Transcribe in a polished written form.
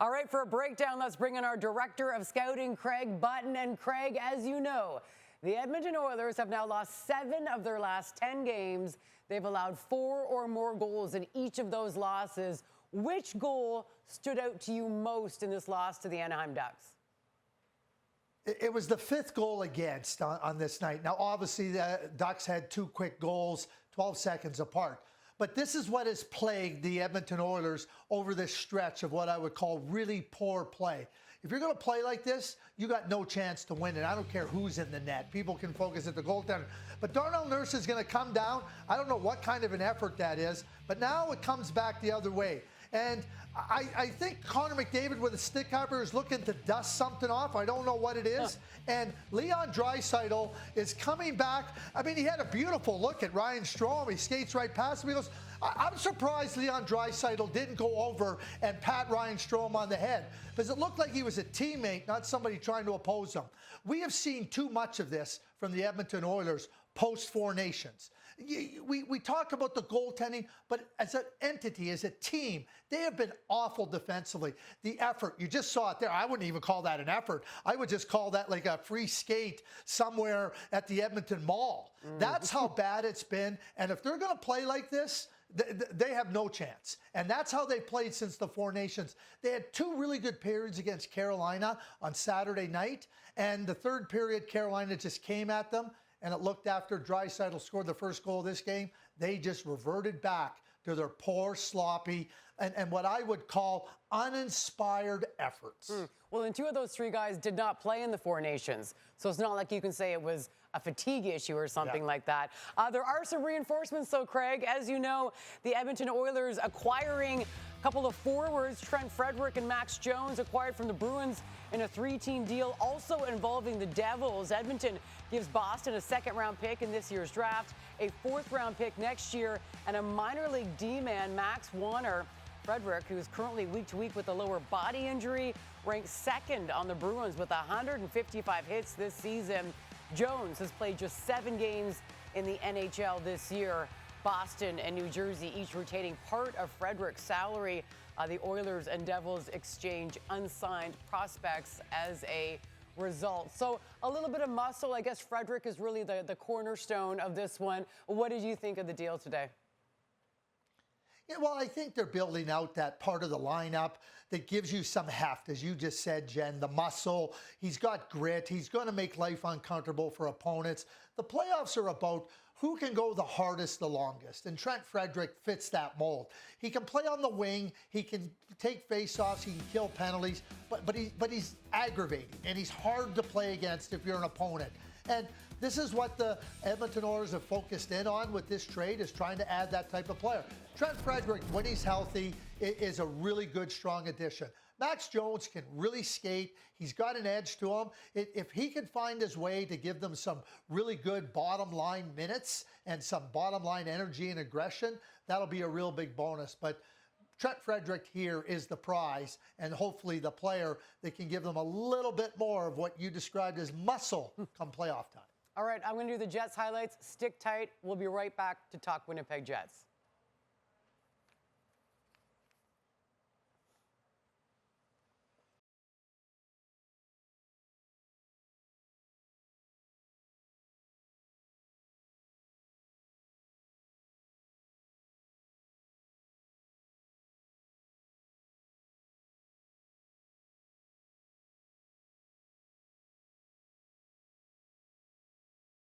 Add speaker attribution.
Speaker 1: All right, for a breakdown, let's bring in our director of scouting, Craig Button. And Craig, as you know, the Edmonton Oilers have now lost 7 of their last 10 games. They've allowed 4 or more goals in each of those losses. Which goal stood out to you most in this loss to the Anaheim Ducks?
Speaker 2: It was the 5th goal against on this night. Now, obviously, the Ducks had 2 quick goals, 12 seconds apart. But this is what has plagued the Edmonton Oilers over this stretch of what I would call really poor play. If you're going to play like this, you got no chance to win it. I don't care who's in the net. People can focus at the goaltender. But Darnell Nurse is going to come down. I don't know what kind of an effort that is. But now it comes back the other way. And I think Connor McDavid with a stick upper is looking to dust something off. I don't know what it is. And Leon Draisaitl is coming back. I mean, he had a beautiful look at Ryan Strome. He skates right past him. He goes, I'm surprised Leon Draisaitl didn't go over and pat Ryan Strome on the head, because it looked like he was a teammate, not somebody trying to oppose him. We have seen too much of this from the Edmonton Oilers post 4 Nations. We talk about the goaltending, but as an entity, as a team, they have been awful defensively. The effort, you just saw it there. I wouldn't even call that an effort. I would just call that like a free skate somewhere at the Edmonton Mall. That's how bad it's been. And if they're going to play like this, they have no chance. And that's how they played since the 4 Nations. They had 2 really good periods against Carolina on Saturday night. And the 3rd period, Carolina just came at them. And it looked after Draisaitl scored the first goal of this game, they just reverted back to their poor, sloppy, and what I would call uninspired efforts.
Speaker 1: Well, and 2 of those 3 guys did not play in the 4 Nations. So it's not like you can say it was a fatigue issue or something like that. There are some reinforcements, though, Craig. As you know, the Edmonton Oilers acquiring a couple of forwards, Trent, Frederic, and Max Jones, acquired from the Bruins in a 3-team deal, also involving the Devils. Edmonton gives Boston a 2nd-round pick in this year's draft, a 4th-round pick next year, and a minor league D-man, Max Warner. Frederic, who is currently week to week with a lower body injury, ranked 2nd on the Bruins with 155 hits this season. Jones has played just 7 games in the NHL this year. Boston and New Jersey each retaining part of Frederic's salary. The Oilers and Devils exchange unsigned prospects as a result. So a little bit of muscle. I guess Frederic is really the cornerstone of this one. What did you think of the deal today?
Speaker 2: Yeah, well, I think they're building out that part of the lineup that gives you some heft, as you just said, Jen, the muscle. He's got grit. He's going to make life uncomfortable for opponents. The playoffs are about who can go the hardest, the longest, and Trent Frederic fits that mold. He can play on the wing. He can take faceoffs. He can kill penalties, but he's aggravating, and he's hard to play against if you're an opponent. And this is what the Edmonton Oilers have focused in on with this trade, is trying to add that type of player. Trent Frederic, when he's healthy, is a really good, strong addition. Max Jones can really skate. He's got an edge to him. If he can find his way to give them some really good bottom line minutes and some bottom line energy and aggression, that'll be a real big bonus. But Trent Frederic here is the prize, and hopefully the player that can give them a little bit more of what you described as muscle come playoff time.
Speaker 1: All right, I'm going to do the Jets highlights. Stick tight. We'll be right back to talk Winnipeg Jets.